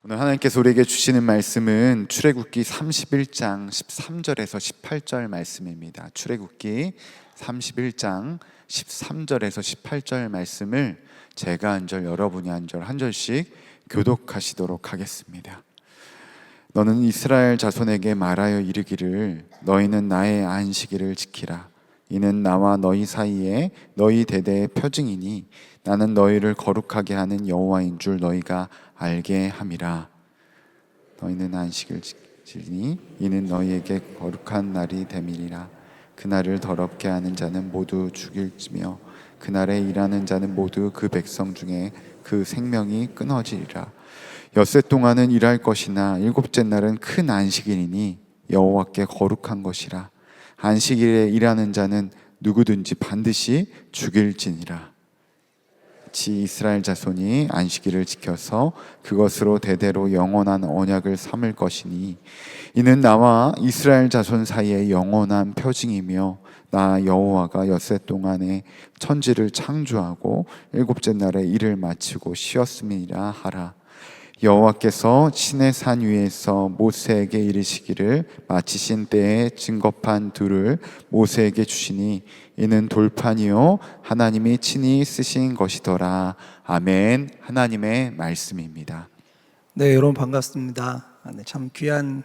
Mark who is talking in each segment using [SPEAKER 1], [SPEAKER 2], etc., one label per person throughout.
[SPEAKER 1] 오늘 하나님께서 우리에게 주시는 말씀은 출애굽기 31장 13절에서 18절 말씀입니다. 출애굽기 31장 13절에서 18절 말씀을 제가 한 절, 여러분이 한 절, 한 절씩 교독하시도록 하겠습니다. 너는 이스라엘 자손에게 말하여 이르기를 너희는 나의 안식일을 지키라. 이는 나와 너희 사이에 너희 대대의 표징이니 나는 너희를 거룩하게 하는 여호와인 줄 너희가 알게 함이라. 너희는 안식을 지키니 이는 너희에게 거룩한 날이 됨이니라. 그날을 더럽게 하는 자는 모두 죽일지며 그날에 일하는 자는 모두 그 백성 중에 그 생명이 끊어지리라. 엿새 동안은 일할 것이나 일곱째 날은 큰 안식일이니 여호와께 거룩한 것이라. 안식일에 일하는 자는 누구든지 반드시 죽일지니라. 이스라엘 자손이 안식일을 지켜서 그것으로 대대로 영원한 언약을 삼을 것이니 이는 나와 이스라엘 자손 사이의 영원한 표징이며 나 여호와가 엿새 동안에 천지를 창조하고 일곱째 날에 일을 마치고 쉬었음이라 하라. 여호와께서 시내 산 위에서 모세에게 이르시기를 마치신 때에 증거판 둘을 모세에게 주시니 이는 돌판이요 하나님이 친히 쓰신 것이더라. 아멘. 하나님의 말씀입니다.
[SPEAKER 2] 네, 여러분 반갑습니다. 참 귀한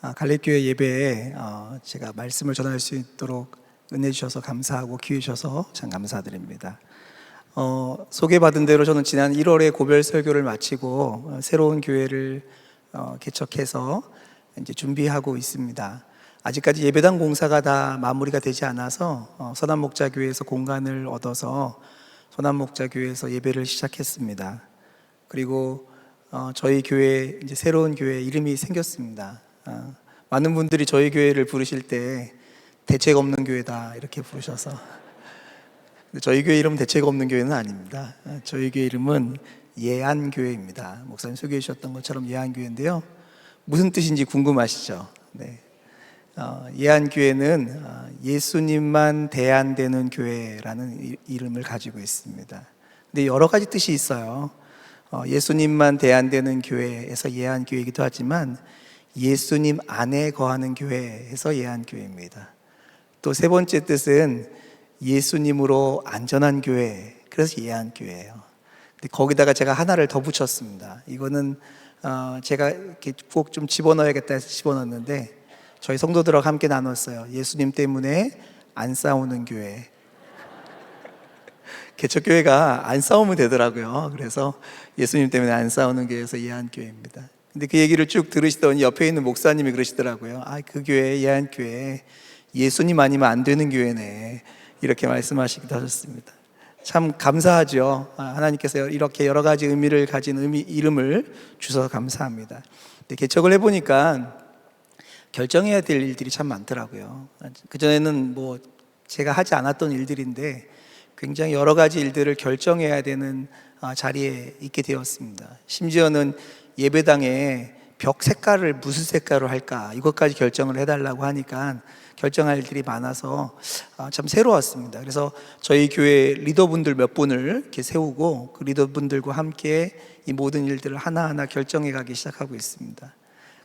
[SPEAKER 2] 갈렙교회 예배에 제가 말씀을 전할 수 있도록 은혜 주셔서 감사하고 기회 주셔서 참 감사드립니다. 소개받은 대로 저는 지난 1월에 고별 설교를 마치고 새로운 교회를 개척해서 이제 준비하고 있습니다. 아직까지 예배당 공사가 다 마무리가 되지 않아서 선한목자교회에서 공간을 얻어서 선한목자교회에서 예배를 시작했습니다. 그리고 저희 교회 이제 새로운 교회 이름이 생겼습니다. 많은 분들이 저희 교회를 부르실 때 대책 없는 교회다 이렇게 부르셔서 저희 교회 이름은 대책 없는 교회는 아닙니다. 저희 교회 이름은 예안교회입니다. 목사님 소개해 주셨던 것처럼 예안교회인데요. 무슨 뜻인지 궁금하시죠? 네. 예안교회는 예수님만 대안되는 교회라는 이름을 가지고 있습니다. 근데 여러 가지 뜻이 있어요. 예수님만 대안되는 교회에서 예안교회이기도 하지만 예수님 안에 거하는 교회에서 예안교회입니다. 또 세 번째 뜻은 예수님으로 안전한 교회, 그래서 예안교회예요. 근데 거기다가 제가 하나를 더 붙였습니다. 이거는 제가 이렇게 꼭 좀 집어넣어야겠다 해서 집어넣었는데 저희 성도들하고 함께 나눴어요. 예수님 때문에 안 싸우는 교회. 개척교회가 안 싸우면 되더라고요. 그래서 예수님 때문에 안 싸우는 교회에서 예안교회입니다. 근데 그 얘기를 쭉 들으시더니 옆에 있는 목사님이 그러시더라고요. 그 교회, 예안교회, 예수님 아니면 안 되는 교회네. 이렇게 말씀하시기도 하셨습니다. 참 감사하죠. 하나님께서 이렇게 여러 가지 의미를 가진 이름을 주셔서 감사합니다. 근데 개척을 해보니까 결정해야 될 일들이 참 많더라고요. 그전에는 뭐 제가 하지 않았던 일들인데 굉장히 여러 가지 일들을 결정해야 되는 자리에 있게 되었습니다. 심지어는 예배당에 벽 색깔을 무슨 색깔로 할까 이것까지 결정을 해달라고 하니까 결정할 일들이 많아서 참 새로웠습니다. 그래서 저희 교회 리더분들 몇 분을 이렇게 세우고 그 리더분들과 함께 이 모든 일들을 하나하나 결정해 가기 시작하고 있습니다.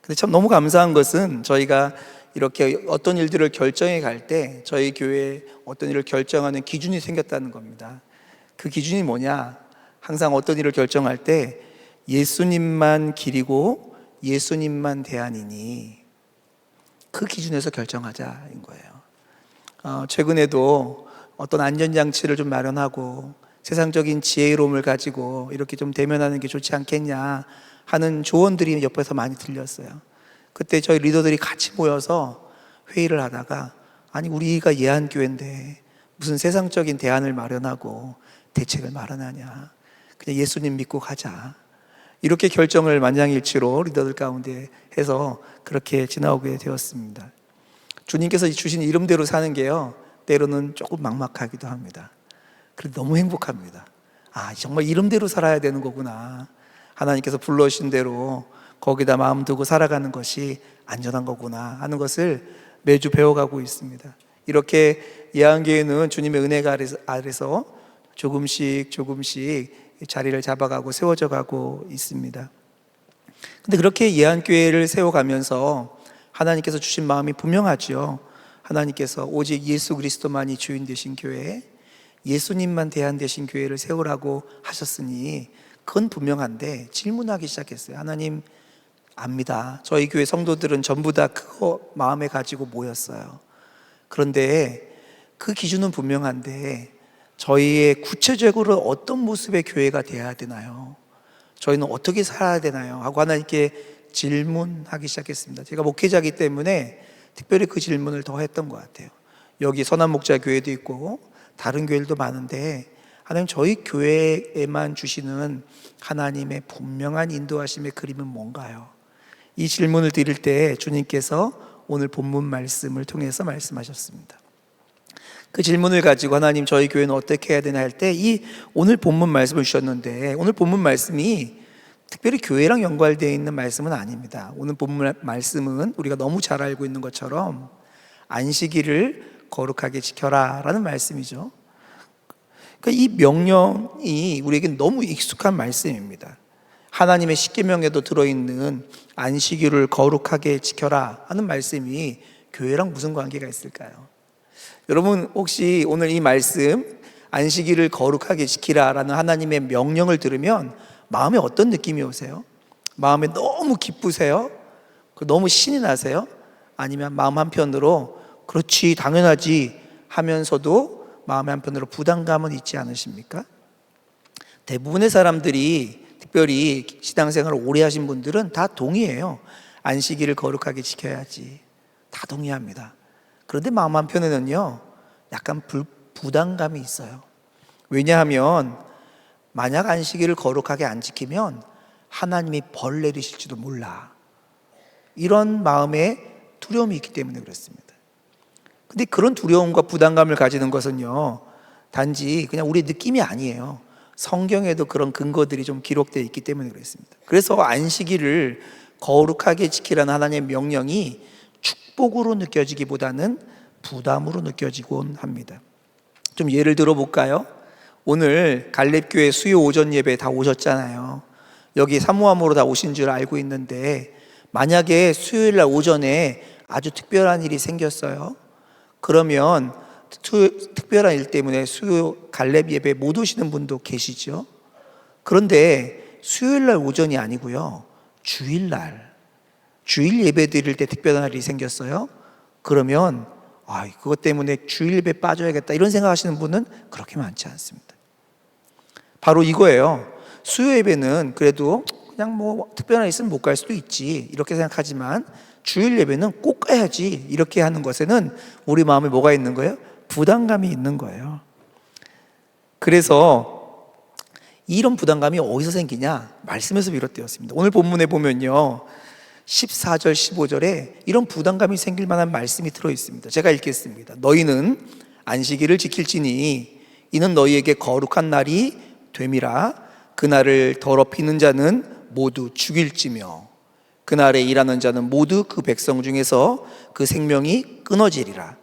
[SPEAKER 2] 근데 참 너무 감사한 것은 저희가 이렇게 어떤 일들을 결정해 갈 때 저희 교회에 어떤 일을 결정하는 기준이 생겼다는 겁니다. 그 기준이 뭐냐? 항상 어떤 일을 결정할 때 예수님만 길이고 예수님만 대안이니 그 기준에서 결정하자인 거예요. 최근에도 어떤 안전장치를 좀 마련하고 세상적인 지혜로움을 가지고 이렇게 좀 대면하는 게 좋지 않겠냐 하는 조언들이 옆에서 많이 들렸어요. 그때 저희 리더들이 같이 모여서 회의를 하다가 아니 우리가 예안교회인데 무슨 세상적인 대안을 마련하고 대책을 마련하냐, 그냥 예수님 믿고 가자 이렇게 결정을 만장일치로 리더들 가운데 해서 그렇게 지나오게 되었습니다. 주님께서 주신 이름대로 사는 게요 때로는 조금 막막하기도 합니다. 그래도 너무 행복합니다. 정말 이름대로 살아야 되는 거구나, 하나님께서 불러주신 대로 거기다 마음 두고 살아가는 것이 안전한 거구나 하는 것을 매주 배워가고 있습니다. 이렇게 예안교회는 주님의 은혜가 아래서 조금씩 자리를 잡아가고 세워져 가고 있습니다. 근데 그렇게 예한교회를 세워가면서 하나님께서 주신 마음이 분명하죠. 하나님께서 오직 예수 그리스도만이 주인 되신 교회, 예수님만 대안 되신 교회를 세우라고 하셨으니 그건 분명한데 질문하기 시작했어요. 하나님, 압니다. 저희 교회 성도들은 전부 다 그거 마음에 가지고 모였어요. 그런데 그 기준은 분명한데 저희의 구체적으로 어떤 모습의 교회가 되어야 되나요? 저희는 어떻게 살아야 되나요? 하고 하나님께 질문하기 시작했습니다. 제가 목회자이기 때문에 특별히 그 질문을 더 했던 것 같아요. 여기 선한목자 교회도 있고 다른 교회들도 많은데 하나님, 저희 교회에만 주시는 하나님의 분명한 인도하심의 그림은 뭔가요? 이 질문을 드릴 때 주님께서 오늘 본문 말씀을 통해서 말씀하셨습니다. 그 질문을 가지고 하나님, 저희 교회는 어떻게 해야 되나 할 때 이 오늘 본문 말씀을 주셨는데, 오늘 본문 말씀이 특별히 교회랑 연관되어 있는 말씀은 아닙니다. 오늘 본문 말씀은 우리가 너무 잘 알고 있는 것처럼 안식일을 거룩하게 지켜라 라는 말씀이죠. 그러니까 이 명령이 우리에게 너무 익숙한 말씀입니다. 하나님의 십계명에도 들어있는 안식일을 거룩하게 지켜라 하는 말씀이 교회랑 무슨 관계가 있을까요? 여러분, 혹시 오늘 이 말씀 안식일을 거룩하게 지키라라는 하나님의 명령을 들으면 마음에 어떤 느낌이 오세요? 마음에 너무 기쁘세요? 너무 신이 나세요? 아니면 마음 한편으로 그렇지, 당연하지 하면서도 마음 한편으로 부담감은 있지 않으십니까? 대부분의 사람들이, 특별히 신앙생활을 오래 하신 분들은 다 동의해요. 안식일을 거룩하게 지켜야지. 다 동의합니다. 그런데 마음 한편에는요, 약간 부담감이 있어요. 왜냐하면 만약 안식일을 거룩하게 안 지키면 하나님이 벌 내리실지도 몰라. 이런 마음에 두려움이 있기 때문에 그렇습니다. 근데 그런 두려움과 부담감을 가지는 것은요, 단지 그냥 우리의 느낌이 아니에요. 성경에도 그런 근거들이 좀 기록되어 있기 때문에 그렇습니다. 그래서 안식일을 거룩하게 지키라는 하나님의 명령이 축복으로 느껴지기보다는 부담으로 느껴지곤 합니다. 좀 예를 들어 볼까요? 오늘 갈렙교회 수요 오전 예배 다 오셨잖아요. 여기 사모함으로 다 오신 줄 알고 있는데, 만약에 수요일 날 오전에 아주 특별한 일이 생겼어요. 그러면 특별한 일 때문에 수요 갈렙 예배 못 오시는 분도 계시죠. 그런데 수요일 날 오전이 아니고요, 주일 예배 드릴 때 특별한 일이 생겼어요. 그러면 그것 때문에 주일 예배 빠져야겠다 이런 생각하시는 분은 그렇게 많지 않습니다. 바로 이거예요. 수요 예배는 그래도 그냥 뭐 특별한 일 있으면 못 갈 수도 있지 이렇게 생각하지만, 주일 예배는 꼭 가야지 이렇게 하는 것에는 우리 마음에 뭐가 있는 거예요? 부담감이 있는 거예요. 그래서 이런 부담감이 어디서 생기냐? 말씀에서 비롯되었습니다. 오늘 본문에 보면요, 14절 15절에 이런 부담감이 생길 만한 말씀이 들어있습니다. 제가 읽겠습니다. 너희는 안식일을 지킬지니 이는 너희에게 거룩한 날이 됨이라. 그날을 더럽히는 자는 모두 죽일지며 그날에 일하는 자는 모두 그 백성 중에서 그 생명이 끊어지리라.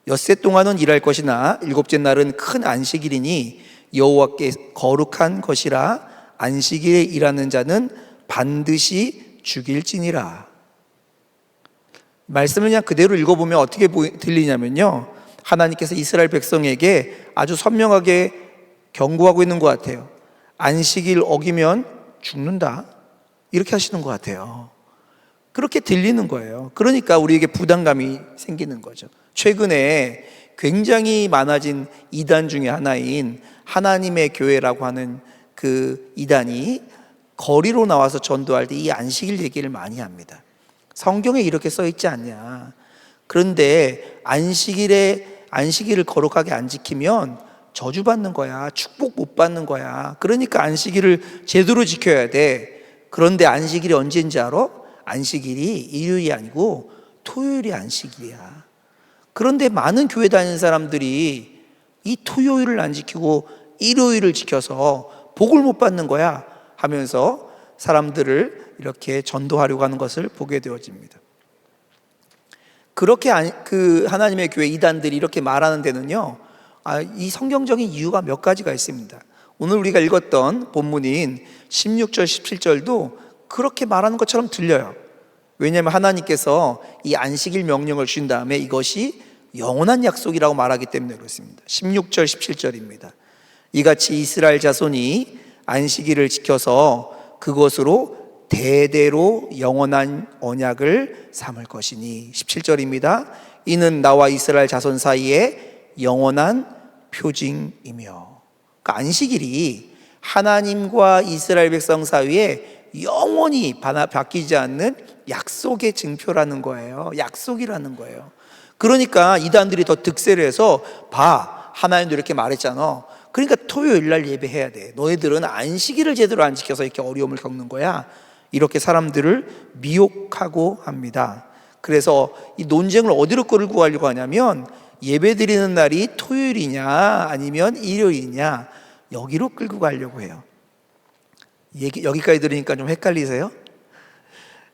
[SPEAKER 2] 엿새 동안은 일할 것이나 일곱째 날은 큰 안식일이니 여호와께 거룩한 것이라. 안식일에 일하는 자는 반드시 죽일지니라. 말씀을 그냥 그대로 읽어보면 어떻게 들리냐면요, 하나님께서 이스라엘 백성에게 아주 선명하게 경고하고 있는 것 같아요. 안식일 어기면 죽는다 이렇게 하시는 것 같아요. 그렇게 들리는 거예요. 그러니까 우리에게 부담감이 생기는 거죠. 최근에 굉장히 많아진 이단 중에 하나인 하나님의 교회라고 하는 그 이단이 거리로 나와서 전도할 때 이 안식일 얘기를 많이 합니다. 성경에 이렇게 써 있지 않냐. 그런데 안식일을 거룩하게 안 지키면 저주받는 거야. 축복 못 받는 거야. 그러니까 안식일을 제대로 지켜야 돼. 그런데 안식일이 언제인지 알아? 안식일이 일요일이 아니고 토요일이 안식일이야. 그런데 많은 교회 다니는 사람들이 이 토요일을 안 지키고 일요일을 지켜서 복을 못 받는 거야 하면서 사람들을 이렇게 전도하려고 하는 것을 보게 되어집니다. 그렇게 그 하나님의 교회 이단들이 이렇게 말하는 데는요, 이 성경적인 이유가 몇 가지가 있습니다. 오늘 우리가 읽었던 본문인 16절 17절도 그렇게 말하는 것처럼 들려요. 왜냐하면 하나님께서 이 안식일 명령을 주신 다음에 이것이 영원한 약속이라고 말하기 때문에 그렇습니다. 16절 17절입니다. 이같이 이스라엘 자손이 안식일을 지켜서 그것으로 대대로 영원한 언약을 삼을 것이니. 17절입니다. 이는 나와 이스라엘 자손 사이에 영원한 표징이며. 그러니까 안식일이 하나님과 이스라엘 백성 사이에 영원히 바뀌지 않는 약속의 증표라는 거예요. 약속이라는 거예요. 그러니까 이단들이 더 득세를 해서 봐, 하나님도 이렇게 말했잖아. 그러니까 토요일 날 예배해야 돼. 너희들은 안식일을 제대로 안 지켜서 이렇게 어려움을 겪는 거야. 이렇게 사람들을 미혹하고 합니다. 그래서 이 논쟁을 어디로 끌고 가려고 하냐면 예배 드리는 날이 토요일이냐 아니면 일요일이냐 여기로 끌고 가려고 해요. 여기까지 들으니까 좀 헷갈리세요?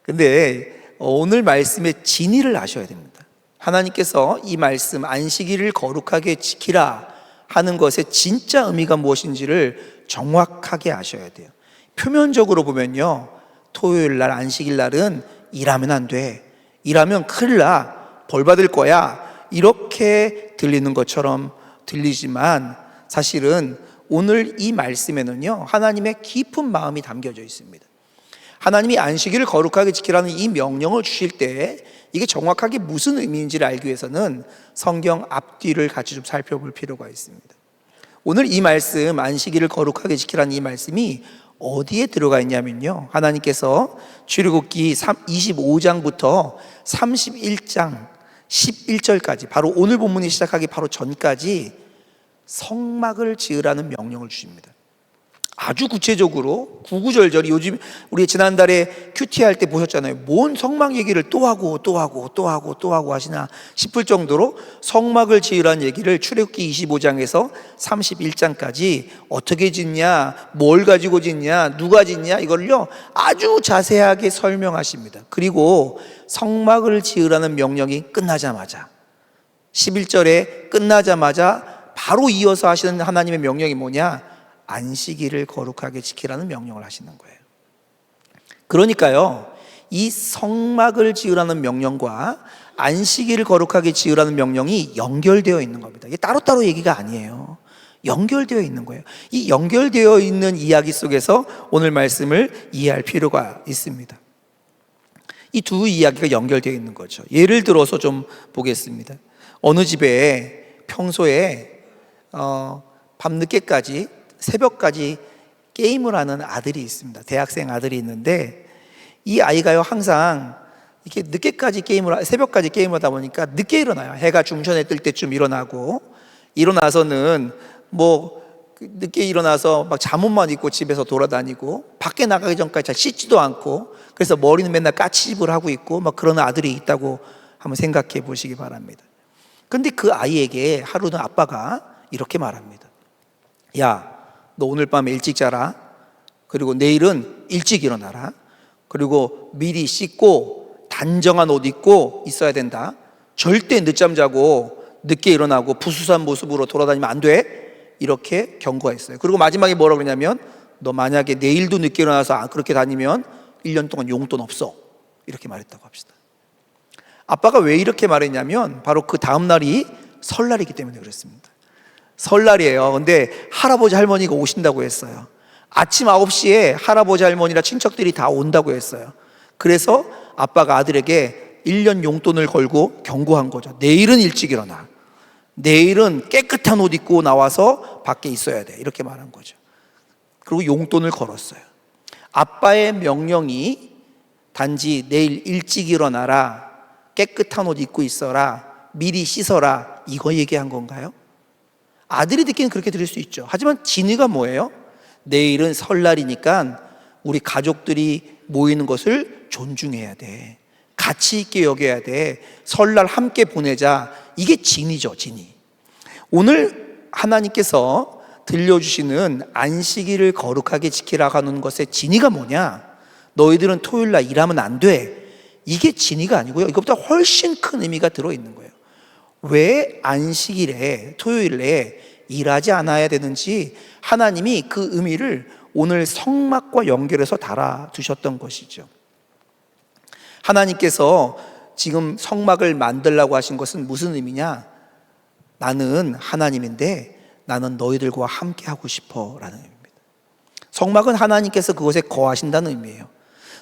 [SPEAKER 2] 근데 오늘 말씀의 진의를 아셔야 됩니다. 하나님께서 이 말씀 안식일을 거룩하게 지키라 하는 것의 진짜 의미가 무엇인지를 정확하게 아셔야 돼요. 표면적으로 보면요, 토요일 날 안식일 날은 일하면 안 돼, 일하면 큰일 나, 벌 받을 거야, 이렇게 들리는 것처럼 들리지만 사실은 오늘 이 말씀에는요 하나님의 깊은 마음이 담겨져 있습니다. 하나님이 안식일을 거룩하게 지키라는 이 명령을 주실 때 이게 정확하게 무슨 의미인지를 알기 위해서는 성경 앞뒤를 같이 좀 살펴볼 필요가 있습니다. 오늘 이 말씀 안식일을 거룩하게 지키라는 이 말씀이 어디에 들어가 있냐면요, 하나님께서 출애굽기 25장부터 31장 11절까지 바로 오늘 본문이 시작하기 바로 전까지 성막을 지으라는 명령을 주십니다. 아주 구체적으로 구구절절히, 요즘 우리 지난달에 큐티 할 때 보셨잖아요. 뭔 성막 얘기를 또 하고 하시나 싶을 정도로 성막을 지으라는 얘기를 출애굽기 25장에서 31장까지 어떻게 짓냐, 뭘 가지고 짓냐, 누가 짓냐, 이걸요 아주 자세하게 설명하십니다. 그리고 성막을 지으라는 명령이 끝나자마자 11절에 끝나자마자 바로 이어서 하시는 하나님의 명령이 뭐냐? 안식일을 거룩하게 지키라는 명령을 하시는 거예요. 그러니까요, 이 성막을 지으라는 명령과 안식일을 거룩하게 지으라는 명령이 연결되어 있는 겁니다. 이게 따로따로 얘기가 아니에요. 연결되어 있는 거예요. 이 연결되어 있는 이야기 속에서 오늘 말씀을 이해할 필요가 있습니다. 이 두 이야기가 연결되어 있는 거죠. 예를 들어서 좀 보겠습니다. 어느 집에 평소에 밤늦게까지, 새벽까지 게임을 하는 아들이 있습니다. 대학생 아들이 있는데 이 아이가요 항상 이렇게 늦게까지 새벽까지 게임을 하다 보니까 늦게 일어나요. 해가 중천에 뜰 때쯤 일어나서는 뭐 늦게 일어나서 막 잠옷만 입고 집에서 돌아다니고 밖에 나가기 전까지 잘 씻지도 않고, 그래서 머리는 맨날 까치집을 하고 있고 막 그런 아들이 있다고 한번 생각해 보시기 바랍니다. 근데 그 아이에게 하루는 아빠가 이렇게 말합니다. 야, 너 오늘 밤에 일찍 자라. 그리고 내일은 일찍 일어나라. 그리고 미리 씻고 단정한 옷 입고 있어야 된다. 절대 늦잠 자고 늦게 일어나고 부수한 모습으로 돌아다니면 안 돼. 이렇게 경고했어요. 그리고 마지막에 뭐라고 그러냐면 너 만약에 내일도 늦게 일어나서 그렇게 다니면 1년 동안 용돈 없어. 이렇게 말했다고 합시다. 아빠가 왜 이렇게 말했냐면 바로 그 다음 날이 설날이기 때문에 그랬습니다. 설날이에요. 근데 할아버지 할머니가 오신다고 했어요. 아침 9시에 할아버지 할머니랑 친척들이 다 온다고 했어요. 그래서 아빠가 아들에게 1년 용돈을 걸고 경고한 거죠. 내일은 일찍 일어나. 내일은 깨끗한 옷 입고 나와서 밖에 있어야 돼. 이렇게 말한 거죠. 그리고 용돈을 걸었어요. 아빠의 명령이 단지 내일 일찍 일어나라, 깨끗한 옷 입고 있어라, 미리 씻어라, 이거 얘기한 건가요? 아들이 듣기는 그렇게 들을 수 있죠. 하지만 진의가 뭐예요? 내일은 설날이니까 우리 가족들이 모이는 것을 존중해야 돼. 가치 있게 여겨야 돼. 설날 함께 보내자. 이게 진의죠, 진의. 오늘 하나님께서 들려주시는 안식일을 거룩하게 지키라 하는 것의 진의가 뭐냐? 너희들은 토요일날 일하면 안 돼. 이게 진의가 아니고요, 이것보다 훨씬 큰 의미가 들어있는 거예요. 왜 안식일에, 토요일에 일하지 않아야 되는지 하나님이 그 의미를 오늘 성막과 연결해서 달아두셨던 것이죠. 하나님께서 지금 성막을 만들라고 하신 것은 무슨 의미냐? 나는 하나님인데 나는 너희들과 함께 하고 싶어 라는 의미입니다. 성막은 하나님께서 그곳에 거하신다는 의미예요.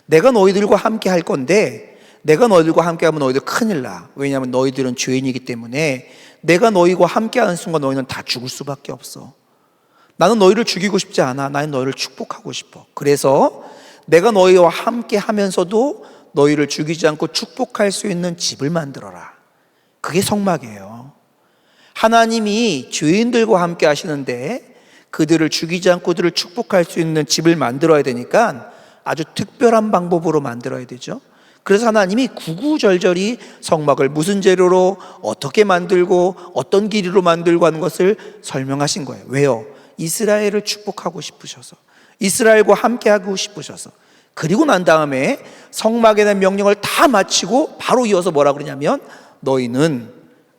[SPEAKER 2] 내가 너희들과 함께 할 건데 내가 너희들과 함께 하면 너희들 큰일 나. 왜냐하면 너희들은 죄인이기 때문에 내가 너희와 함께 하는 순간 너희는 다 죽을 수밖에 없어. 나는 너희를 죽이고 싶지 않아. 나는 너희를 축복하고 싶어. 그래서 내가 너희와 함께 하면서도 너희를 죽이지 않고 축복할 수 있는 집을 만들어라. 그게 성막이에요. 하나님이 죄인들과 함께 하시는데 그들을 죽이지 않고 그들을 축복할 수 있는 집을 만들어야 되니까 아주 특별한 방법으로 만들어야 되죠. 그래서 하나님이 구구절절히 성막을 무슨 재료로 어떻게 만들고 어떤 길이로 만들고 하는 것을 설명하신 거예요. 왜요? 이스라엘을 축복하고 싶으셔서, 이스라엘과 함께 하고 싶으셔서. 그리고 난 다음에 성막에 대한 명령을 다 마치고 바로 이어서 뭐라 그러냐면 너희는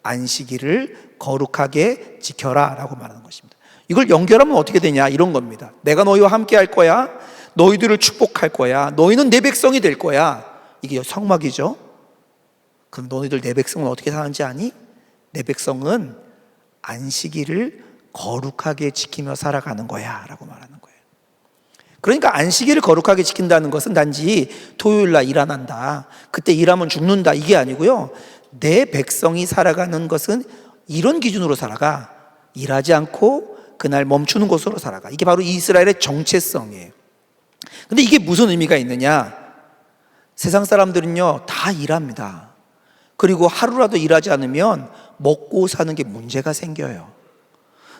[SPEAKER 2] 안식일을 거룩하게 지켜라 라고 말하는 것입니다. 이걸 연결하면 어떻게 되냐 이런 겁니다. 내가 너희와 함께 할 거야. 너희들을 축복할 거야. 너희는 내 백성이 될 거야. 이게 성막이죠. 그럼 너희들 내 백성은 어떻게 사는지 아니? 내 백성은 안식일을 거룩하게 지키며 살아가는 거야 라고 말하는 거예요. 그러니까 안식일을 거룩하게 지킨다는 것은 단지 토요일 날 일 안 한다, 그때 일하면 죽는다, 이게 아니고요. 내 백성이 살아가는 것은 이런 기준으로 살아가. 일하지 않고 그날 멈추는 것으로 살아가. 이게 바로 이스라엘의 정체성이에요. 근데 이게 무슨 의미가 있느냐? 세상 사람들은요 다 일합니다. 그리고 하루라도 일하지 않으면 먹고 사는 게 문제가 생겨요.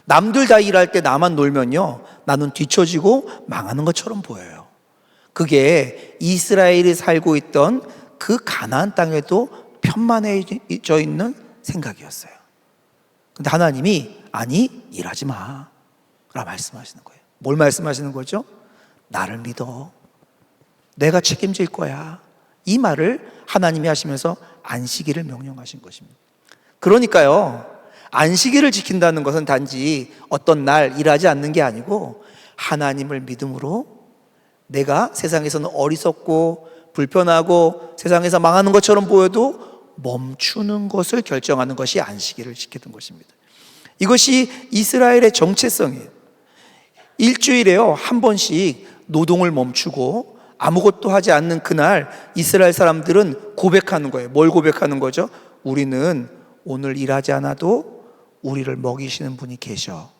[SPEAKER 2] 남들 다 일할 때 나만 놀면요 나는 뒤처지고 망하는 것처럼 보여요. 그게 이스라엘이 살고 있던 그 가나안 땅에도 편만해져 있는 생각이었어요. 근데 하나님이 아니 일하지 마 라고 말씀하시는 거예요. 뭘 말씀하시는 거죠? 나를 믿어. 내가 책임질 거야. 이 말을 하나님이 하시면서 안식일을 명령하신 것입니다. 그러니까요 안식일을 지킨다는 것은 단지 어떤 날 일하지 않는 게 아니고 하나님을 믿음으로 내가 세상에서는 어리석고 불편하고 세상에서 망하는 것처럼 보여도 멈추는 것을 결정하는 것이 안식일을 지키는 것입니다. 이것이 이스라엘의 정체성이에요. 일주일에요 한 번씩 노동을 멈추고 아무것도 하지 않는 그날 이스라엘 사람들은 고백하는 거예요. 뭘 고백하는 거죠? 우리는 오늘 일하지 않아도 우리를 먹이시는 분이 계셔.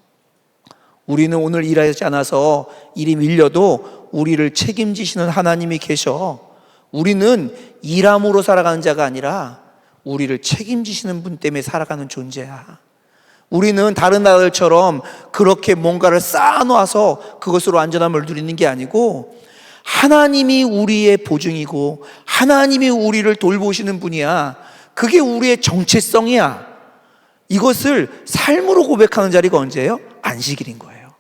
[SPEAKER 2] 우리는 오늘 일하지 않아서 일이 밀려도 우리를 책임지시는 하나님이 계셔. 우리는 일함으로 살아가는 자가 아니라 우리를 책임지시는 분 때문에 살아가는 존재야. 우리는 다른 나라들처럼 그렇게 뭔가를 쌓아놓아서 그것으로 안전함을 누리는 게 아니고 하나님이 우리의 보증이고 하나님이 우리를 돌보시는 분이야. 그게 우리의 정체성이야. 이것을 삶으로 고백하는 자리가 언제예요? 안식일인 거예요.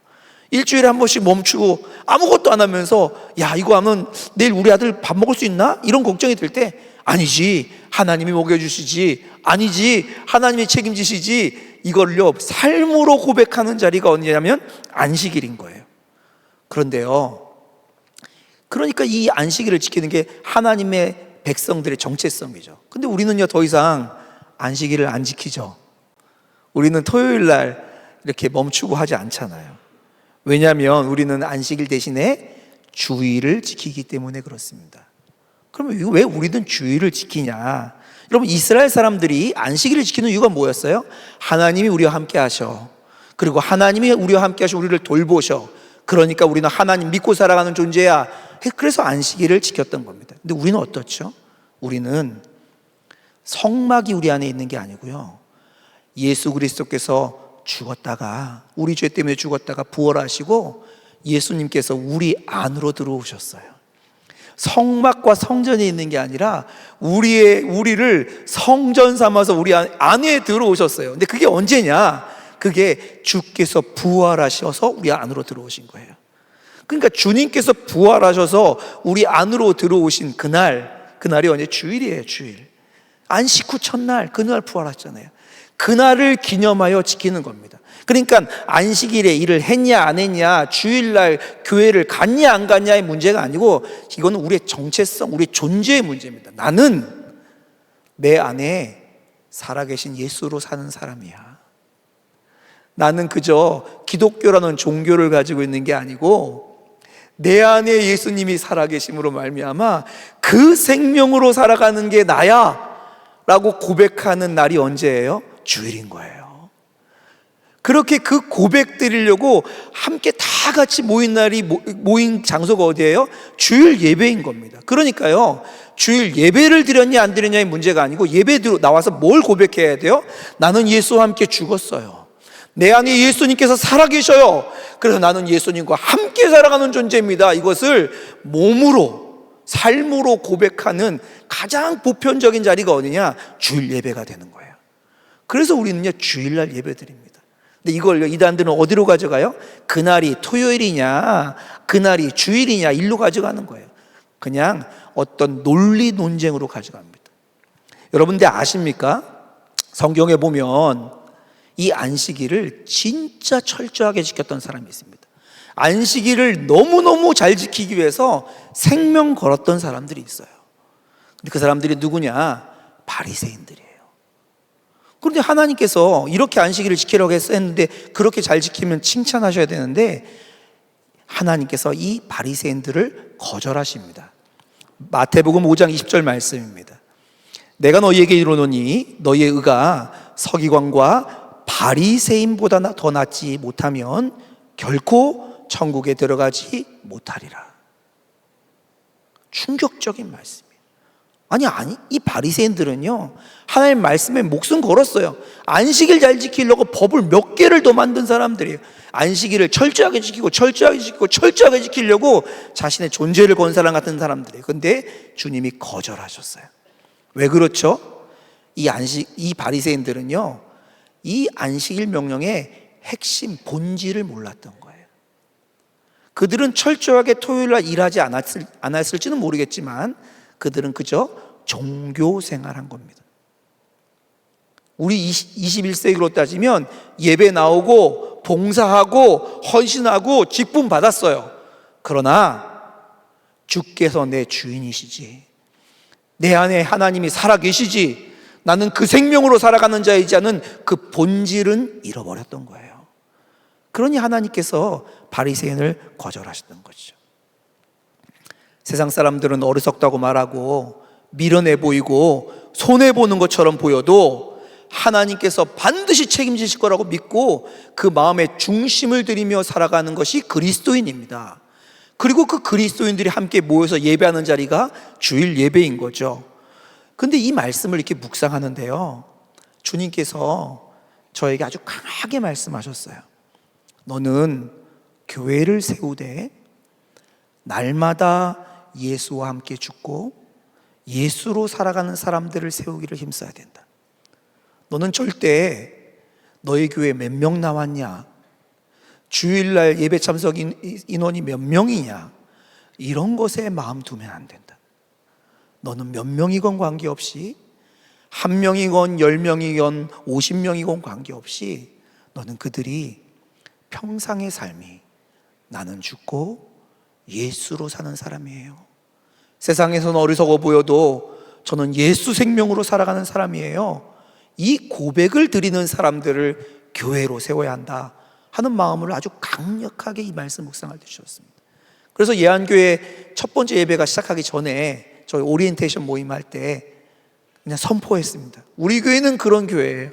[SPEAKER 2] 일주일에 한 번씩 멈추고 아무것도 안 하면서 야 이거 하면 내일 우리 아들 밥 먹을 수 있나? 이런 걱정이 들 때 아니지 하나님이 먹여주시지, 아니지 하나님이 책임지시지, 이걸요 삶으로 고백하는 자리가 언제냐면 안식일인 거예요. 그런데요 그러니까 이 안식일을 지키는 게 하나님의 백성들의 정체성이죠. 근데 우리는요 더 이상 안식일을 안 지키죠. 우리는 토요일 날 이렇게 멈추고 하지 않잖아요. 왜냐하면 우리는 안식일 대신에 주일을 지키기 때문에 그렇습니다. 그러면 왜 우리는 주일을 지키냐? 여러분 이스라엘 사람들이 안식일을 지키는 이유가 뭐였어요? 하나님이 우리와 함께 하셔. 그리고 하나님이 우리와 함께 하셔 우리를 돌보셔. 그러니까 우리는 하나님 믿고 살아가는 존재야. 그래서 안식일을 지켰던 겁니다. 근데 우리는 어떻죠? 우리는 성막이 우리 안에 있는 게 아니고요 예수 그리스도께서 죽었다가 우리 죄 때문에 죽었다가 부활하시고 예수님께서 우리 안으로 들어오셨어요. 성막과 성전이 있는 게 아니라 우리를 성전 삼아서 우리 안에 들어오셨어요. 근데 그게 언제냐? 그게 주께서 부활하셔서 우리 안으로 들어오신 거예요. 그러니까 주님께서 부활하셔서 우리 안으로 들어오신 그날이 언제? 주일이에요. 주일. 안식 후 첫날 그날 부활하셨잖아요. 그날을 기념하여 지키는 겁니다. 그러니까 안식일에 일을 했냐 안 했냐, 주일날 교회를 갔냐 안 갔냐의 문제가 아니고 이거는 우리의 정체성, 우리의 존재의 문제입니다. 나는 내 안에 살아계신 예수로 사는 사람이야. 나는 그저 기독교라는 종교를 가지고 있는 게 아니고 내 안에 예수님이 살아계심으로 말미암아 그 생명으로 살아가는 게 나야 라고 고백하는 날이 언제예요? 주일인 거예요. 그렇게 그 고백 드리려고 함께 다 같이 모인 날이, 모인 장소가 어디예요? 주일 예배인 겁니다. 그러니까요, 주일 예배를 드렸냐 안 드렸냐의 문제가 아니고 예배 나와서 뭘 고백해야 돼요? 나는 예수와 함께 죽었어요. 내 안에 예수님께서 살아계셔요. 그래서 나는 예수님과 함께 살아가는 존재입니다. 이것을 몸으로, 삶으로 고백하는 가장 보편적인 자리가 어디냐? 주일 예배가 되는 거예요. 그래서 우리는요, 주일날 예배 드립니다. 근데 이걸 이단들은 어디로 가져가요? 그날이 토요일이냐, 그날이 주일이냐, 일로 가져가는 거예요. 그냥 어떤 논리 논쟁으로 가져갑니다. 여러분들 아십니까? 성경에 보면 이 안식일을 진짜 철저하게 지켰던 사람이 있습니다. 안식일을 너무너무 잘 지키기 위해서 생명 걸었던 사람들이 있어요. 근데 그 사람들이 누구냐? 바리새인들이에요. 그런데 하나님께서 이렇게 안식일을 지키라고 했는데 그렇게 잘 지키면 칭찬하셔야 되는데 하나님께서 이 바리새인들을 거절하십니다. 마태복음 5장 20절 말씀입니다. 내가 너희에게 이르노니 너희의 의가 서기관과 바리새인보다 더 낫지 못하면 결코 천국에 들어가지 못하리라. 충격적인 말씀이에요. 아니 이 바리새인들은요, 하나님 말씀에 목숨 걸었어요. 안식일 잘 지키려고 법을 몇 개를 더 만든 사람들이에요. 안식일을 철저하게 지키고 철저하게 지키고 철저하게 지키려고 자신의 존재를 건 사람 같은 사람들이에요. 근데 주님이 거절하셨어요. 왜 그렇죠? 이 바리새인들은요, 이 안식일 명령의 핵심 본질을 몰랐던 거예요. 그들은 철저하게 토요일날 일하지 않았을지는 모르겠지만 그들은 그저 종교 생활한 겁니다. 우리 21세기로 따지면 예배 나오고 봉사하고 헌신하고 직분 받았어요. 그러나 주께서 내 주인이시지, 내 안에 하나님이 살아계시지, 나는 그 생명으로 살아가는 자이지 않은 그 본질은 잃어버렸던 거예요. 그러니 하나님께서 바리새인을 거절하셨던 거죠. 세상 사람들은 어리석다고 말하고 미련해 보이고 손해보는 것처럼 보여도 하나님께서 반드시 책임지실 거라고 믿고 그 마음의 중심을 들이며 살아가는 것이 그리스도인입니다. 그리고 그 그리스도인들이 함께 모여서 예배하는 자리가 주일 예배인 거죠. 근데 이 말씀을 이렇게 묵상하는데요, 주님께서 저에게 아주 강하게 말씀하셨어요. 너는 교회를 세우되 날마다 예수와 함께 죽고 예수로 살아가는 사람들을 세우기를 힘써야 된다. 너는 절대 너희 교회 몇 명 나왔냐, 주일날 예배 참석 인원이 몇 명이냐, 이런 것에 마음 두면 안 된다. 너는 몇 명이건 관계없이, 한 명이건 10명이건 50명이건 관계없이 너는 그들이 평상의 삶이 나는 죽고 예수로 사는 사람이에요. 세상에서는 어리석어 보여도 저는 예수 생명으로 살아가는 사람이에요. 이 고백을 드리는 사람들을 교회로 세워야 한다 하는 마음을 아주 강력하게 이 말씀 묵상할 때 주셨습니다. 그래서 예안교회 첫 번째 예배가 시작하기 전에 저희 오리엔테이션 모임할 때 그냥 선포했습니다. 우리 교회는 그런 교회예요.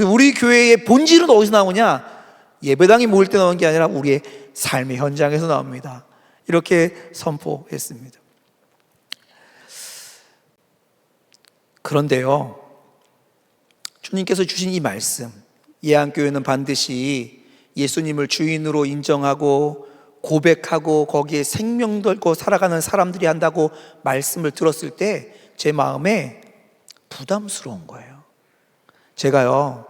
[SPEAKER 2] 우리 교회의 본질은 어디서 나오냐? 예배당이 모일 때 나오는 게 아니라 우리의 삶의 현장에서 나옵니다. 이렇게 선포했습니다. 그런데요, 주님께서 주신 이 말씀, 예안교회는 반드시 예수님을 주인으로 인정하고 고백하고 거기에 생명 걸고 살아가는 사람들이 한다고 말씀을 들었을 때 제 마음에 부담스러운 거예요. 제가요,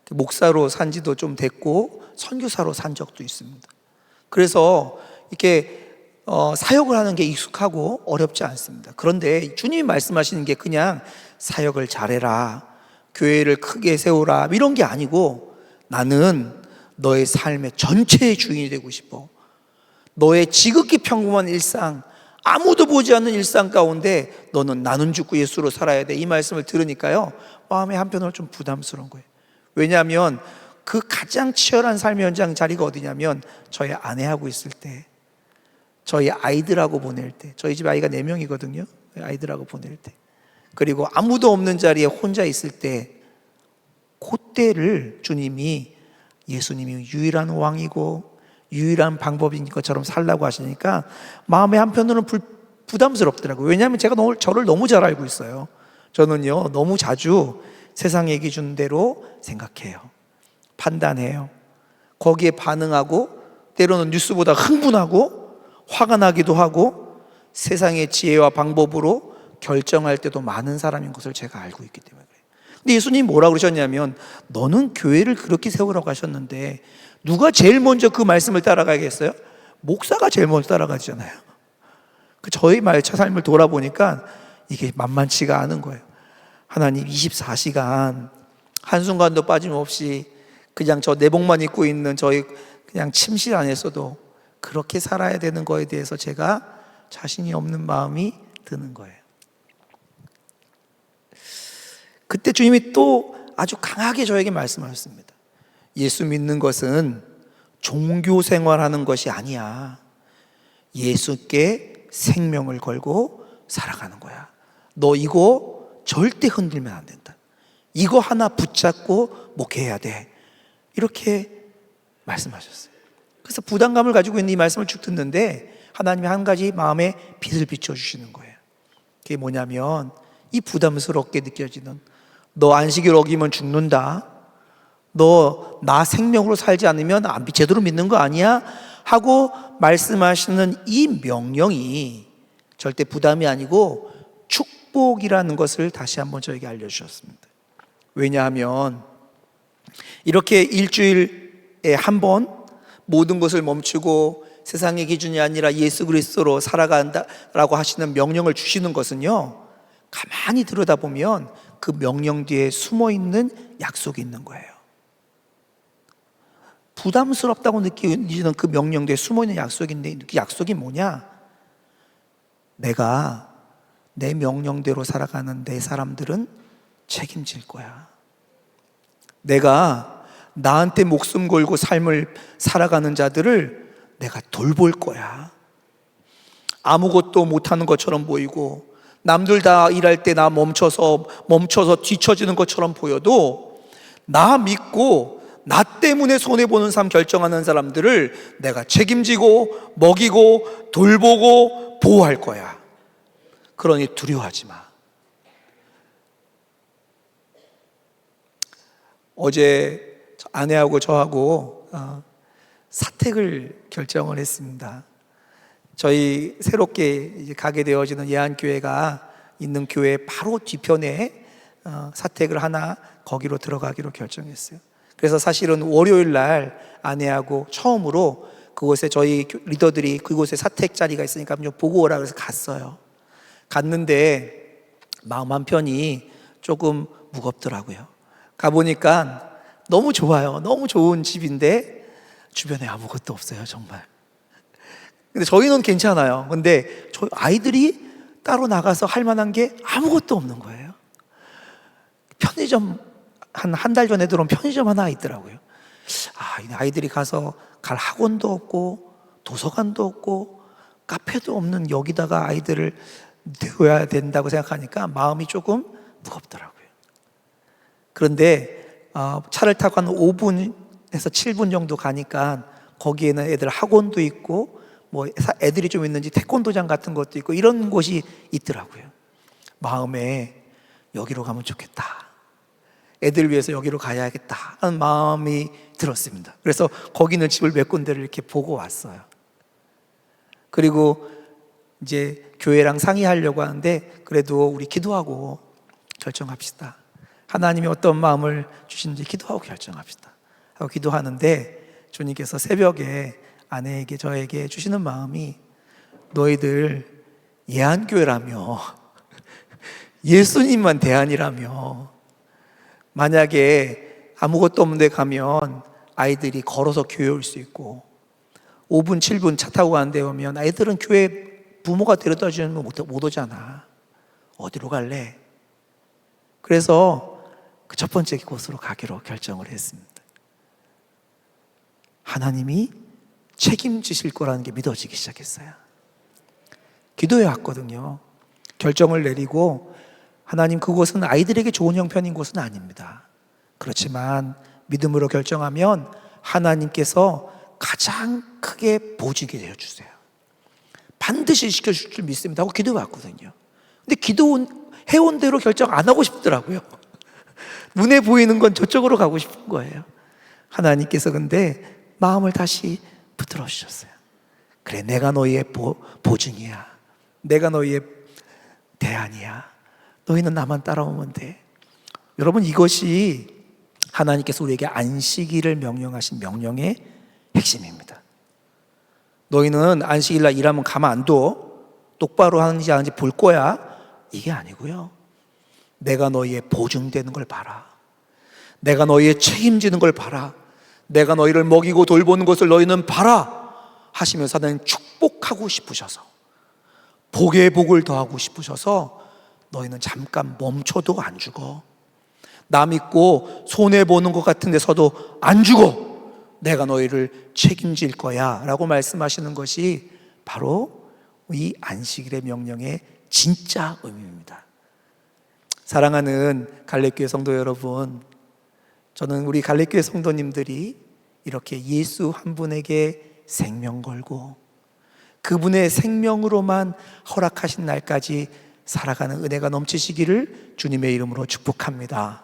[SPEAKER 2] 목사로 산 지도 좀 됐고 선교사로 산 적도 있습니다. 그래서 이렇게 사역을 하는 게 익숙하고 어렵지 않습니다. 그런데 주님이 말씀하시는 게 그냥 사역을 잘해라, 교회를 크게 세우라 이런 게 아니고 나는 너의 삶의 전체의 주인이 되고 싶어. 너의 지극히 평범한 일상, 아무도 보지 않는 일상 가운데 너는 나는 죽고 예수로 살아야 돼. 이 말씀을 들으니까요, 마음의 한편으로 좀 부담스러운 거예요. 왜냐하면 그 가장 치열한 삶의 현장 자리가 어디냐면 저희 아내하고 있을 때, 저희 아이들하고 보낼 때. 저희 집 아이가 4명이거든요 아이들하고 보낼 때, 그리고 아무도 없는 자리에 혼자 있을 때, 그때를 주님이, 예수님이 유일한 왕이고 유일한 방법인 것처럼 살라고 하시니까 마음의 한편으로는 부담스럽더라고요. 왜냐하면 제가 저를 너무 잘 알고 있어요. 저는요, 너무 자주 세상 얘기 주는 대로 생각해요, 판단해요. 거기에 반응하고 때로는 뉴스보다 흥분하고 화가 나기도 하고 세상의 지혜와 방법으로 결정할 때도 많은 사람인 것을 제가 알고 있기 때문에 그래요. 근데 예수님이 뭐라고 그러셨냐면, 너는 교회를 그렇게 세우라고 하셨는데 누가 제일 먼저 그 말씀을 따라가겠어요? 목사가 제일 먼저 따라가잖아요. 저희 삶을 돌아보니까 이게 만만치가 않은 거예요. 하나님 24시간 한순간도 빠짐없이 그냥 저 내복만 입고 있는 저희 그냥 침실 안에서도 그렇게 살아야 되는 거에 대해서 제가 자신이 없는 마음이 드는 거예요. 그때 주님이 또 아주 강하게 저에게 말씀하셨습니다. 예수 믿는 것은 종교 생활하는 것이 아니야. 예수께 생명을 걸고 살아가는 거야. 너 이거 절대 흔들면 안 된다. 이거 하나 붙잡고 목회해야 돼. 이렇게 말씀하셨어요. 그래서 부담감을 가지고 있는 이 말씀을 쭉 듣는데 하나님이 한 가지 마음에 빛을 비춰주시는 거예요. 그게 뭐냐면, 이 부담스럽게 느껴지는, 너 안식일 어기면 죽는다, 너 나 생명으로 살지 않으면 제대로 믿는 거 아니야? 하고 말씀하시는 이 명령이 절대 부담이 아니고 축복이라는 것을 다시 한번 저에게 알려주셨습니다. 왜냐하면 이렇게 일주일에 한 번 모든 것을 멈추고 세상의 기준이 아니라 예수 그리스도로 살아간다라고 하시는 명령을 주시는 것은요, 가만히 들여다보면 그 명령 뒤에 숨어있는 약속이 있는 거예요. 부담스럽다고 느끼는 그 명령 뒤에 숨어있는 약속인데, 그 약속이 뭐냐? 내가 내 명령대로 살아가는 내 사람들은 책임질 거야. 내가 나한테 목숨 걸고 삶을 살아가는 자들을 내가 돌볼 거야. 아무것도 못하는 것처럼 보이고 남들 다 일할 때 나 멈춰서 뒤처지는 것처럼 보여도 나 믿고 나 때문에 손해보는 삶 결정하는 사람들을 내가 책임지고 먹이고 돌보고 보호할 거야. 그러니 두려워하지 마. 어제 아내하고 저하고 사택을 결정을 했습니다. 저희 새롭게 이제 가게 되어지는 예한교회가 있는 교회 바로 뒤편에 사택을 하나 거기로 들어가기로 결정했어요. 그래서 사실은 월요일 날 아내하고 처음으로 그곳에 저희 리더들이 그곳에 사택 자리가 있으니까 좀 보고 오라 그래서 갔어요. 갔는데 마음 한편이 조금 무겁더라고요. 가보니까 너무 좋아요. 너무 좋은 집인데 주변에 아무것도 없어요, 정말. 근데 저희는 괜찮아요. 근데 저희 아이들이 따로 나가서 할 만한 게 아무것도 없는 거예요. 편의점 한 달 전에 들어온 편의점 하나 있더라고요. 아이들이 가서 갈 학원도 없고 도서관도 없고 카페도 없는 여기다가 아이들을 둬야 된다고 생각하니까 마음이 조금 무겁더라고요. 그런데 차를 타고 한 5분에서 7분 정도 가니까 거기에는 애들 학원도 있고 뭐 애들이 좀 있는지 태권도장 같은 것도 있고 이런 곳이 있더라고요. 마음에 여기로 가면 좋겠다, 애들 위해서 여기로 가야겠다 하는 마음이 들었습니다. 그래서 거기 있는 집을 몇 군데를 이렇게 보고 왔어요. 그리고 이제 교회랑 상의하려고 하는데 그래도 우리 기도하고 결정합시다. 하나님이 어떤 마음을 주시는지 기도하고 결정합시다 하고 기도하는데 주님께서 새벽에 아내에게 저에게 주시는 마음이, 너희들 예한교회라며 예수님만 대안이라며 만약에 아무것도 없는 데 가면 아이들이 걸어서 교회 올 수 있고 5분, 7분 차 타고 가는 데 오면 아이들은 교회 부모가 데려다 주면 못 오잖아. 어디로 갈래? 그래서 그 첫 번째 곳으로 가기로 결정을 했습니다. 하나님이 책임지실 거라는 게 믿어지기 시작했어요. 기도해 왔거든요. 결정을 내리고 하나님, 그곳은 아이들에게 좋은 형편인 곳은 아닙니다. 그렇지만 믿음으로 결정하면 하나님께서 가장 크게 보증이 되어주세요. 반드시 시켜줄 줄 믿습니다 하고 기도해 왔거든요. 근데 기도해온 대로 결정 안 하고 싶더라고요. 눈에 보이는 건 저쪽으로 가고 싶은 거예요. 하나님께서 근데 마음을 다시 붙들어 주셨어요. 그래, 내가 너희의 보증이야. 내가 너희의 대안이야. 너희는 나만 따라오면 돼. 여러분, 이것이 하나님께서 우리에게 안식일을 명령하신 명령의 핵심입니다. 너희는 안식일 날 일하면 가만 안 둬. 똑바로 하는지 안 하는지 볼 거야. 이게 아니고요. 내가 너희의 보증되는 걸 봐라. 내가 너희의 책임지는 걸 봐라. 내가 너희를 먹이고 돌보는 것을 너희는 봐라 하시면서 하나님 축복하고 싶으셔서, 복에 복을 더하고 싶으셔서 너희는 잠깐 멈춰도 안 죽어. 남 있고 손해보는 것 같은 데서도 안 죽어. 내가 너희를 책임질 거야 라고 말씀하시는 것이 바로 이 안식일의 명령의 진짜 의미입니다. 사랑하는 갈래교회 성도 여러분, 저는 우리 갈래교회 성도님들이 이렇게 예수 한 분에게 생명 걸고 그분의 생명으로만 허락하신 날까지 살아가는 은혜가 넘치시기를 주님의 이름으로 축복합니다.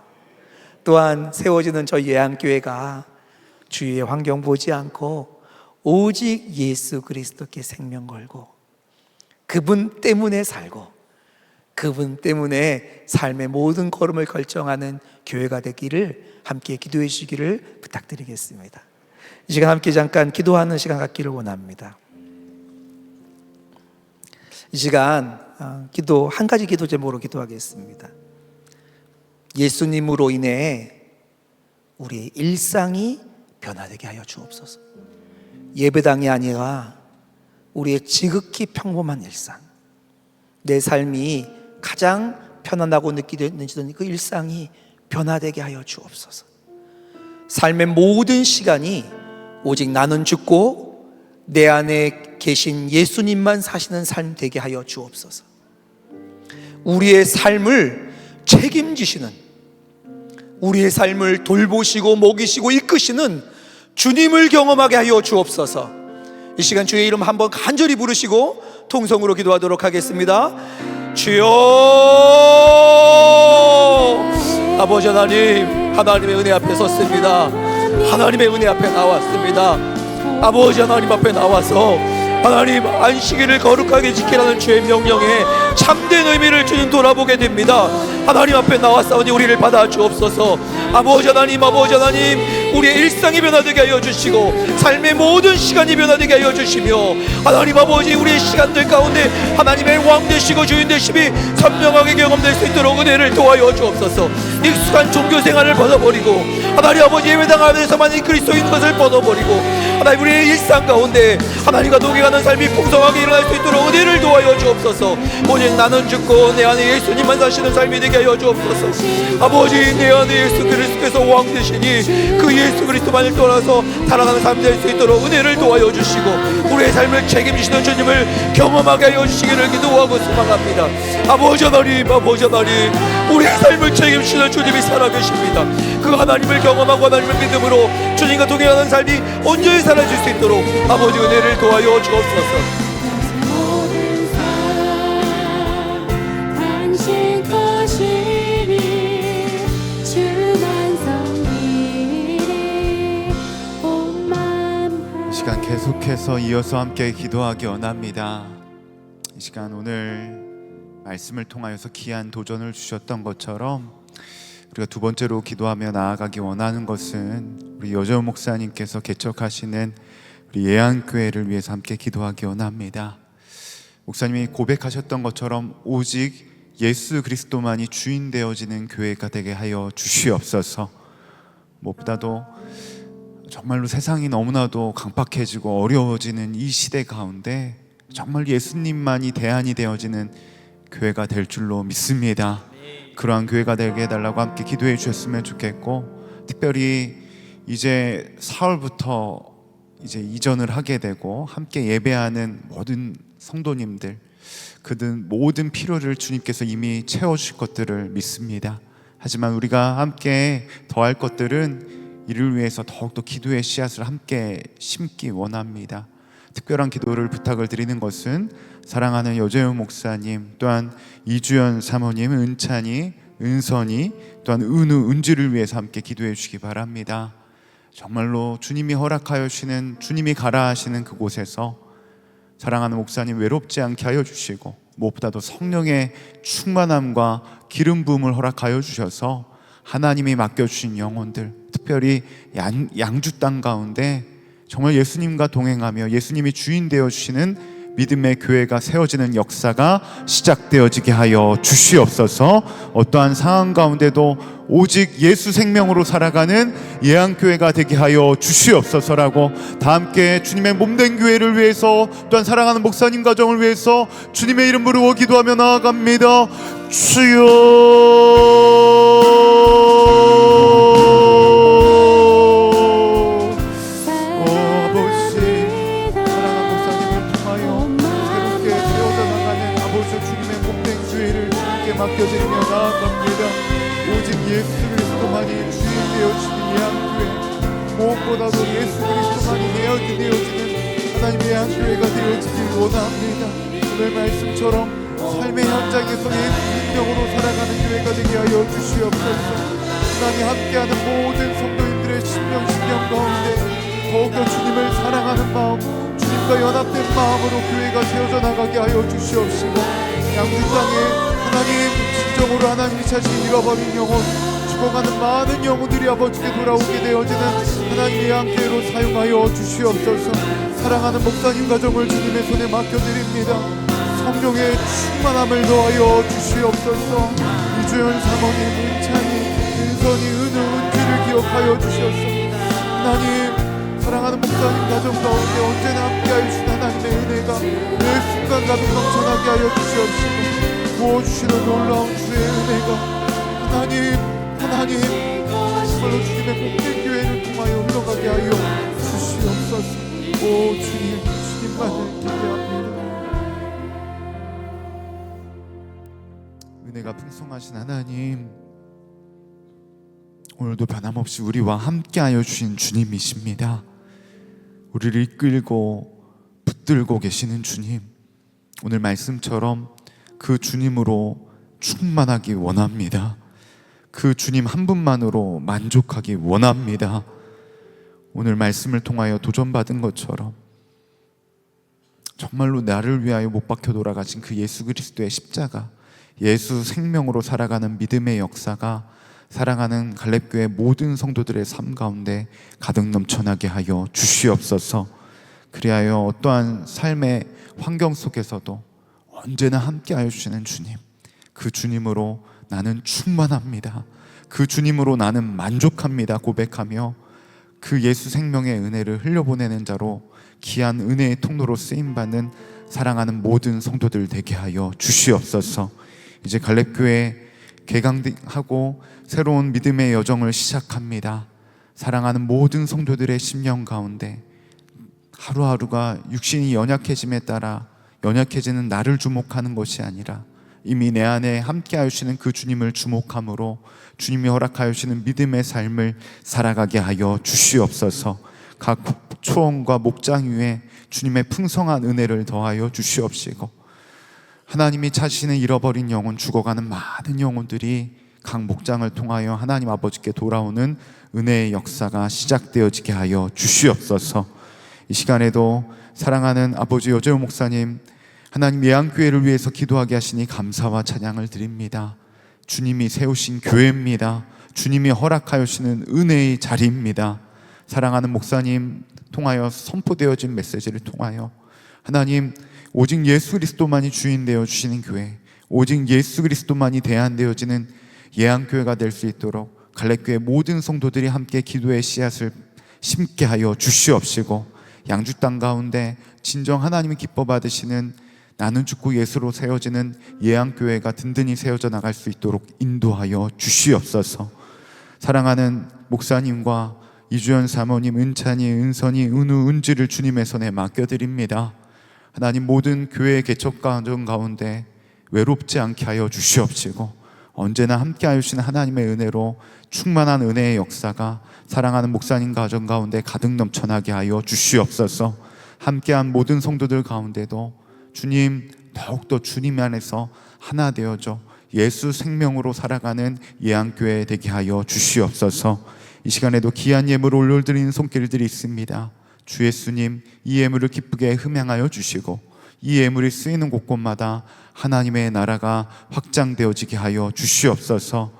[SPEAKER 2] 또한 세워지는 저희 예안교회가 주위의 환경 보지 않고 오직 예수 그리스도께 생명 걸고 그분 때문에 살고 그분 때문에 삶의 모든 걸음을 결정하는 교회가 되기를 함께 기도해 주시기를 부탁드리겠습니다. 이 시간 함께 잠깐 기도하는 시간 갖기를 원합니다. 이 시간 한 가지 기도 제목으로 기도하겠습니다. 예수님으로 인해 우리의 일상이 변화되게 하여 주옵소서. 예배당이 아니라 우리의 지극히 평범한 일상, 내 삶이 가장 편안하고 느끼는지도 그 일상이 변화되게 하여 주옵소서. 삶의 모든 시간이 오직 나는 죽고 내 안에 계신 예수님만 사시는 삶 되게 하여 주옵소서. 우리의 삶을 책임지시는, 우리의 삶을 돌보시고 먹이시고 이끄시는 주님을 경험하게 하여 주옵소서. 이 시간 주의 이름 한번 간절히 부르시고 통성으로 기도하도록 하겠습니다. 주여, 아버지 하나님, 하나님의 은혜 앞에 섰습니다. 하나님의 은혜 앞에 나왔습니다. 아버지 하나님 앞에 나와서 하나님 안식일을 거룩하게 지키라는 주의 명령에 참된 의미를 주님 돌아보게 됩니다. 하나님 앞에 나왔사오니 우리를 받아 주옵소서. 아버지 하나님, 우리의 일상이 변화되게 하여 주시고 삶의 모든 시간이 변화되게 하여 주시며 하나님 아버지, 우리의 시간들 가운데 하나님의 왕 되시고 주인 되심이 선명하게 경험될 수 있도록 은혜를 도와여 주옵소서. 익숙한 종교 생활을 벗어버리고 하나님 아버지, 예배당 안에서만 이 그리스도인 것을 벗어버리고 하나님 우리의 일상 가운데 하나님과 동행하는 삶이 풍성하게 일어날 수 있도록 은혜를 도와여 주옵소서. 오직 나는 죽고 내 안에 예수님만 사시는 삶이 되게 하여 주옵소서. 아버지, 내 안에 예수 그리스도께서 왕 되시니 그 예수 그리스도만을 떠나서 살아가는 삶 될 수 있도록 은혜를 도와여 주시고 우리의 삶을 책임지시는 주님을 경험하게 하여 주시기를 기도하고 소망합니다. 아버지 하나님, 우리의 삶을 책임지시는 주님이 살아계십니다. 그 하나님을 경험하고 하나님을 믿음으로 주님과 동행하는 삶이 온전히 살아질 수 있도록 아버지 은혜를 도와여 주옵소서.
[SPEAKER 1] 이 시간 계속해서 이어서 함께 기도하기 원합니다. 이 시간 오늘 말씀을 통하여서 귀한 도전을 주셨던 것처럼 우리가 두 번째로 기도하며 나아가기 원하는 것은 우리 여정 목사님께서 개척하시는 우리 예안교회를 위해서 함께 기도하기 원합니다. 목사님이 고백하셨던 것처럼 오직 예수 그리스도만이 주인 되어지는 교회가 되게 하여 주시옵소서. 무엇보다도 정말로 세상이 너무나도 강팍해지고 어려워지는 이 시대 가운데 정말 예수님만이 대안이 되어지는 교회가 될 줄로 믿습니다. 그러한 교회가 되게 해달라고 함께 기도해 주셨으면 좋겠고, 특별히 이제 사흘부터 이제 이전을 하게 되고 함께 예배하는 모든 성도님들, 그들 모든 필요를 주님께서 이미 채워주실 것들을 믿습니다. 하지만 우리가 함께 더할 것들은 이를 위해서 더욱더 기도의 씨앗을 함께 심기 원합니다. 특별한 기도를 부탁을 드리는 것은 사랑하는 여재훈 목사님, 또한 이주연 사모님, 은찬이, 은선이, 또한 은우, 은주를 위해서 함께 기도해 주시기 바랍니다. 정말로 주님이 허락하여 주시는, 주님이 가라 하시는 그곳에서 사랑하는 목사님 외롭지 않게 하여 주시고, 무엇보다도 성령의 충만함과 기름 부음을 허락하여 주셔서 하나님이 맡겨주신 영혼들, 특별히 양주 땅 가운데 정말 예수님과 동행하며 예수님이 주인 되어주시는 믿음의 교회가 세워지는 역사가 시작되어지게 하여 주시옵소서. 어떠한 상황 가운데도 오직 예수 생명으로 살아가는 예안교회가 되게 하여 주시옵소서라고 다 함께 주님의 몸된 교회를 위해서, 또한 사랑하는 목사님 가정을 위해서 주님의 이름 부르고 기도하며 나아갑니다. 주여, 맡겨드리며 나아갑니다. 오직 예수 그리스도만이 주인 되어주시는 예안교회, 무엇보다도 예수 그리스도만이 예언이 되어지는 하나님의 예안교회가 되어지길 원합니다. 오늘 말씀처럼 삶의 현장에서 예수 생명으로 살아가는 교회가 되게 하여 주시옵소서. 하나님 함께하는 모든 성도님들의 심령 가운데 더욱더 주님을 사랑하는 마음, 주님과 연합된 마음으로 교회가 세워져 나가게 하여 주시옵시고, 양주 땅에 하나님 진정으로 하나님이 자신 잃어버린 영혼, 죽어가는 많은 영혼들이 아버지께 돌아오게 되어지는 하나님의 양교회로 사용하여 주시옵소서. 사랑하는 목사님 가정을 주님의 손에 맡겨드립니다. 성령의 충만함을 더하여 주시옵소서. 이주연 사모님, 은찬이, 은선이, 은우, 은지를 기억하여 주시옵소서. 하나님, 사랑하는 목사님 가정 가운데 언제나 함께하여 주신 하나님의 은혜가 매 순간 가득 넘쳐나게 하여 주시옵시고, 부어주시는 놀라운 주의 은혜가 하나님 정말로 주님의 복된 교회를 통하여 흘러가게 하여 주시옵소서. 오 주님만을 기대합니다. 은혜가 풍성하신 하나님, 오늘도 변함없이 우리와 함께하여 주신 주님이십니다. 우리를 이끌고 붙들고 계시는 주님, 오늘 말씀처럼 그 주님으로 충만하기 원합니다. 그 주님 한 분만으로 만족하기 원합니다. 오늘 말씀을 통하여 도전받은 것처럼 정말로 나를 위하여 못 박혀 돌아가신 그 예수 그리스도의 십자가, 예수 생명으로 살아가는 믿음의 역사가 사랑하는 갈렙교회 모든 성도들의 삶 가운데 가득 넘쳐나게 하여 주시옵소서. 그리하여 어떠한 삶의 환경 속에서도 언제나 함께하여 주시는 주님, 그 주님으로 나는 충만합니다, 그 주님으로 나는 만족합니다 고백하며 그 예수 생명의 은혜를 흘려보내는 자로 귀한 은혜의 통로로 쓰임받는 사랑하는 모든 성도들 되게 하여 주시옵소서. 이제 갈렙교회 개강하고 새로운 믿음의 여정을 시작합니다. 사랑하는 모든 성도들의 심령 가운데 하루하루가 육신이 연약해짐에 따라 연약해지는 나를 주목하는 것이 아니라 이미 내 안에 함께하여 주시는 그 주님을 주목함으로 주님이 허락하여 주시는 믿음의 삶을 살아가게 하여 주시옵소서. 각 초원과 목장 위에 주님의 풍성한 은혜를 더하여 주시옵시고, 하나님이 자신을 잃어버린 영혼, 죽어가는 많은 영혼들이 각 목장을 통하여 하나님 아버지께 돌아오는 은혜의 역사가 시작되어지게 하여 주시옵소서. 이 시간에도 사랑하는 아버지 여재훈 목사님, 하나님 예안교회를 위해서 기도하게 하시니 감사와 찬양을 드립니다. 주님이 세우신 교회입니다. 주님이 허락하여 주시는 은혜의 자리입니다. 사랑하는 목사님 통하여 선포되어진 메시지를 통하여 하나님 오직 예수 그리스도만이 주인 되어 주시는 교회, 오직 예수 그리스도만이 대안되어지는 예안교회가 될 수 있도록 갈렙교회 모든 성도들이 함께 기도의 씨앗을 심게 하여 주시옵시고, 양주 땅 가운데 진정 하나님이 기뻐 받으시는 나는 죽고 예수로 세워지는 예안교회가 든든히 세워져 나갈 수 있도록 인도하여 주시옵소서. 사랑하는 목사님과 이주연 사모님, 은찬이, 은선이, 은우, 은지를 주님의 손에 맡겨드립니다. 하나님, 모든 교회의 개척 과정 가운데 외롭지 않게 하여 주시옵시고, 언제나 함께 하시는 하나님의 은혜로 충만한 은혜의 역사가 사랑하는 목사님 가정 가운데 가득 넘쳐나게 하여 주시옵소서. 함께한 모든 성도들 가운데도 주님, 더욱더 주님 안에서 하나 되어져 예수 생명으로 살아가는 예안교회 되게 하여 주시옵소서. 이 시간에도 귀한 예물 올려드리는 손길들이 있습니다. 주 예수님, 이 예물을 기쁘게 흠양하여 주시고, 이 예물이 쓰이는 곳곳마다 하나님의 나라가 확장되어지게 하여 주시옵소서.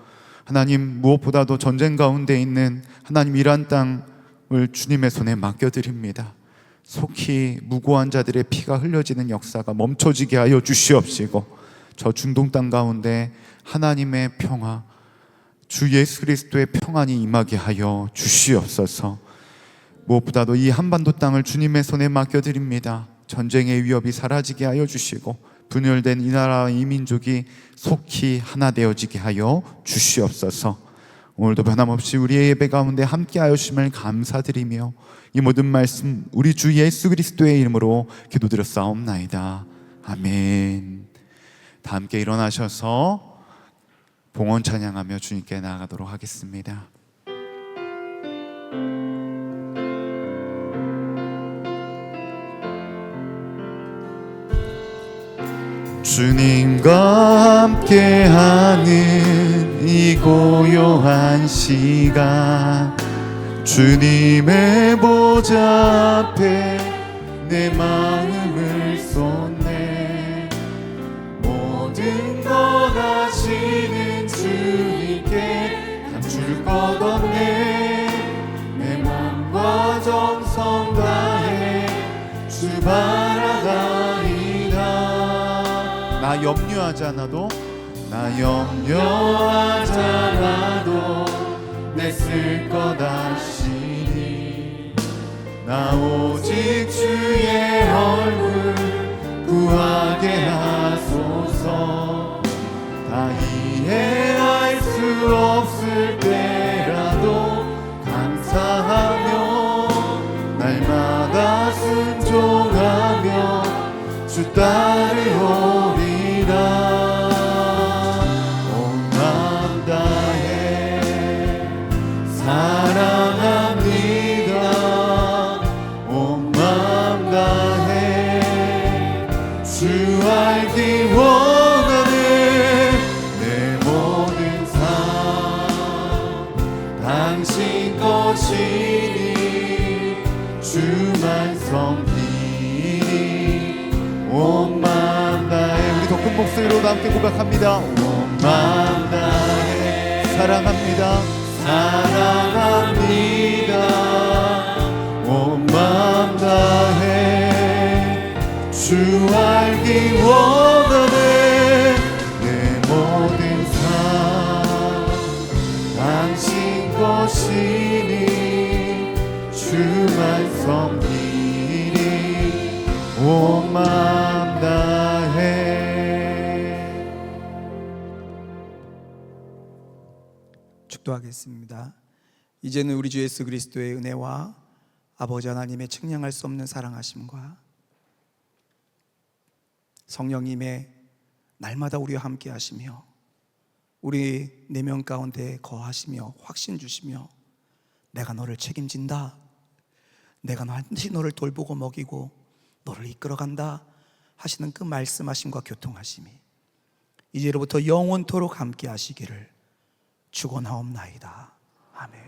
[SPEAKER 1] 하나님, 무엇보다도 전쟁 가운데 있는 하나님 이란 땅을 주님의 손에 맡겨드립니다. 속히 무고한 자들의 피가 흘려지는 역사가 멈춰지게 하여 주시옵시고, 저 중동 땅 가운데 하나님의 평화, 주 예수 그리스도의 평안이 임하게 하여 주시옵소서. 무엇보다도 이 한반도 땅을 주님의 손에 맡겨드립니다. 전쟁의 위협이 사라지게 하여 주시고, 분열된 이 나라와 이 민족이 속히 하나 되어지게 하여 주시옵소서. 오늘도 변함없이 우리의 예배 가운데 함께 하여주심을 감사드리며 이 모든 말씀 우리 주 예수 그리스도의 이름으로 기도드렸사옵나이다. 아멘. 다 함께 일어나셔서 봉헌 찬양하며 주님께 나아가도록 하겠습니다. 주님과 함께하는 이 고요한 시간, 주님의 보좌 앞에 내 마음을 쏟네. 모든 것 아시는 주님께 감출 것 없네. 내 마음과 정성 다해 주 바라다. 나 염려하지 않아도, 나 염려하지 않아도 내 쓸 것 아시니. 나 오직 주의 얼굴 구하게 하소서. 다 이해할 수 없을 때라도 감사하며 날마다 순종하며 주 따르오리라. 온 마음 다해 사랑합니다. 온 마음 다해 주 알기 원하네. 내 모든 삶 당신 것이니 주만 섬기니. 온 마음 다해, 우리 더 큰 목소리로 함께 고백합니다. 온 마음 다해 사랑합니다. 사랑합니다. 온 마음 다해 주 알기 원하네. 내 모든 삶 당신 것이니 주만 섬기니. 온 마음 다해.
[SPEAKER 2] 축도하겠습니다. 이제는 우리 주 예수 그리스도의 은혜와 아버지 하나님의 측량할 수 없는 사랑하심과 성령님의 날마다 우리와 함께 하시며 우리 내면 가운데 거하시며 확신 주시며 내가 너를 책임진다, 내가 반드시 너를 돌보고 먹이고 너를 이끌어간다 하시는 그 말씀하심과 교통하심이 이제로부터 영원토록 함께 하시기를 축원하옵나이다. 아멘.